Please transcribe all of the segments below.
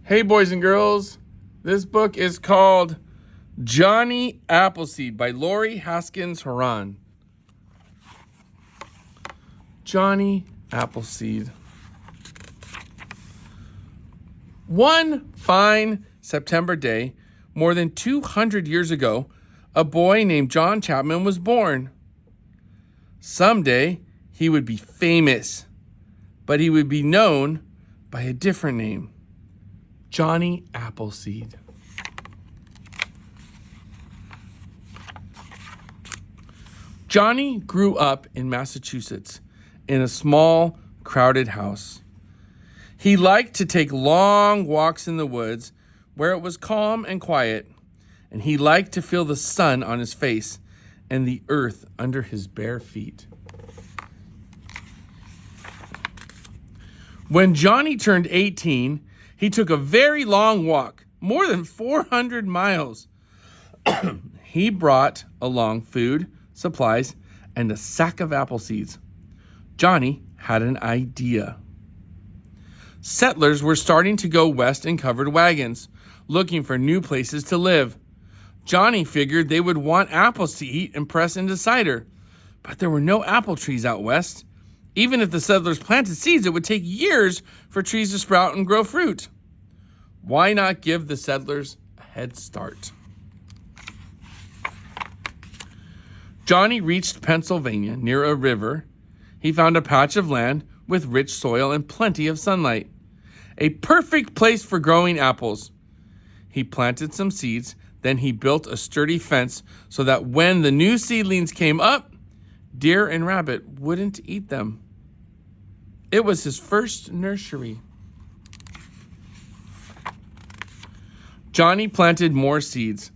Hey, boys and girls. This book is called Johnny Appleseed by Laurie Haskins Houran. Johnny Appleseed. One fine September day, more than 200 years ago, a boy named John Chapman was born. Someday, he would be famous, but he would be known by a different name. Johnny Appleseed. Johnny grew up in Massachusetts in a small, crowded house. He liked to take long walks in the woods where it was calm and quiet, and he liked to feel the sun on his face and the earth under his bare feet. When Johnny turned 18, he took a very long walk, more than 400 miles. He brought along food, supplies, and a sack of apple seeds. Johnny had an idea. Settlers were starting to go west in covered wagons, looking for new places to live. Johnny figured they would want apples to eat and press into cider, but there were no apple trees out west. Even if the settlers planted seeds, it would take years for trees to sprout and grow fruit. Why not give the settlers a head start? Johnny reached Pennsylvania near a river. He found a patch of land with rich soil and plenty of sunlight. A perfect place for growing apples. He planted some seeds, then he built a sturdy fence so that when the new seedlings came up, deer and rabbit wouldn't eat them. It was his first nursery. Johnny planted more seeds,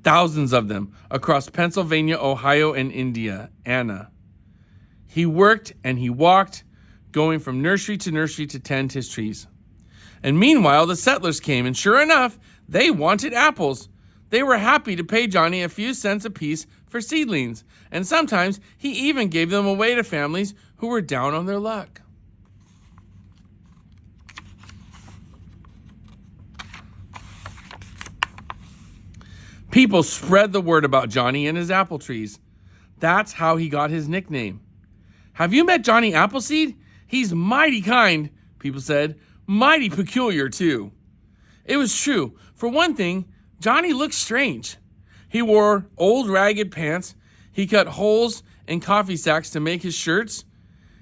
thousands of them, across Pennsylvania, Ohio, and Indiana. He worked and he walked, going from nursery to tend his trees. And meanwhile, the settlers came, and sure enough, they wanted apples. They were happy to pay Johnny a few cents apiece for seedlings, and sometimes he even gave them away to families who were down on their luck. People spread the word about Johnny and his apple trees. That's how he got his nickname. Have you met Johnny Appleseed? He's mighty kind, people said. Mighty peculiar, too. It was true. For one thing, Johnny looked strange. He wore old ragged pants. He cut holes in coffee sacks to make his shirts.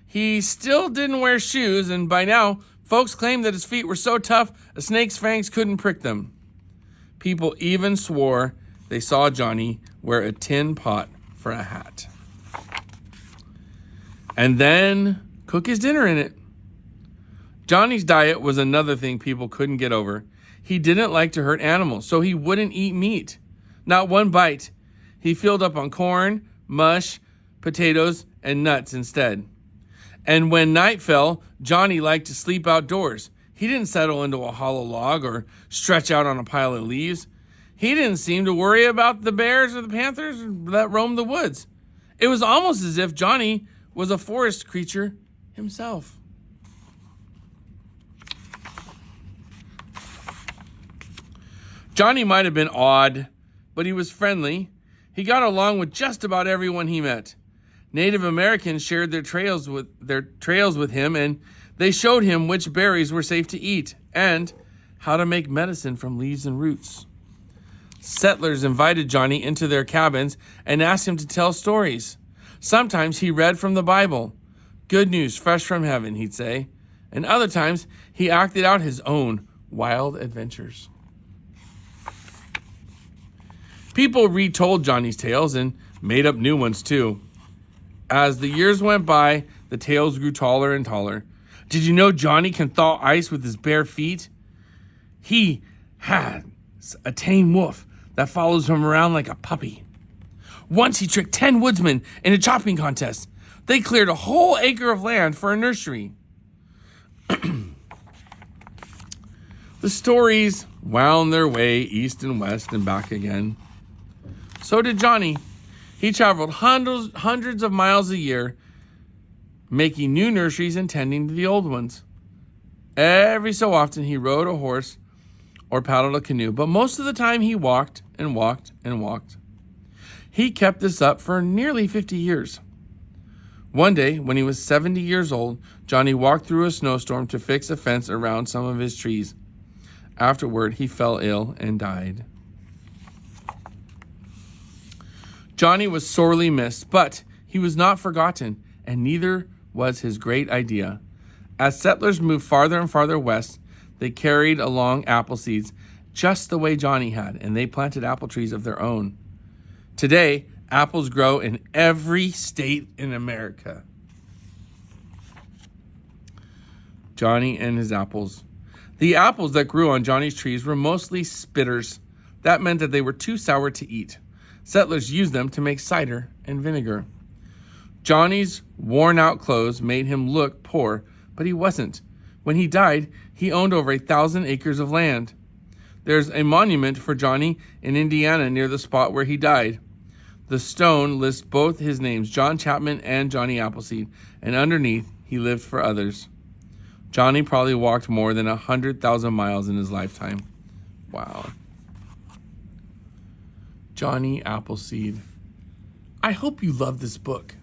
He still didn't wear shoes, and by now, folks claimed that his feet were so tough a snake's fangs couldn't prick them. People even swore they saw Johnny wear a tin pot for a hat. And then cook his dinner in it. Johnny's diet was another thing people couldn't get over. He didn't like to hurt animals, so he wouldn't eat meat. Not one bite. He filled up on corn, mush, potatoes, and nuts instead. And when night fell, Johnny liked to sleep outdoors. He didn't settle into a hollow log or stretch out on a pile of leaves. He didn't seem to worry about the bears or the panthers that roamed the woods. It was almost as if Johnny was a forest creature himself. Johnny might have been odd, but he was friendly. He got along with just about everyone he met. Native Americans shared their trails with him, and they showed him which berries were safe to eat and how to make medicine from leaves and roots. Settlers invited Johnny into their cabins and asked him to tell stories. Sometimes he read from the Bible. Good news fresh from heaven, he'd say. And other times he acted out his own wild adventures. People retold Johnny's tales and made up new ones too. As the years went by, the tales grew taller and taller. Did you know Johnny can thaw ice with his bare feet? He had a tame wolf that follows him around like a puppy. Once he tricked 10 woodsmen in a chopping contest. They cleared a whole acre of land for a nursery. The stories wound their way east and west and back again. So did Johnny. He traveled hundreds of miles a year, making new nurseries and tending to the old ones. Every so often he rode a horse or paddled a canoe, but most of the time he walked and walked and walked. He kept this up for nearly 50 years. One day, when he was 70 years old, Johnny walked through a snowstorm to fix a fence around some of his trees. Afterward, he fell ill and died. Johnny was sorely missed, but he was not forgotten, and neither was his great idea. As settlers moved farther and farther west, they carried along apple seeds just the way Johnny had, and they planted apple trees of their own. Today, apples grow in every state in America. Johnny and his apples. The apples that grew on Johnny's trees were mostly spitters. That meant that they were too sour to eat. Settlers used them to make cider and vinegar. Johnny's worn-out clothes made him look poor, but he wasn't. When he died, he owned over 1,000 acres of land. There's a monument for Johnny in Indiana near the spot where he died. The stone lists both his names, John Chapman and Johnny Appleseed, and underneath, he lived for others. Johnny probably walked more than 100,000 miles in his lifetime. Wow. Johnny Appleseed. I hope you love this book.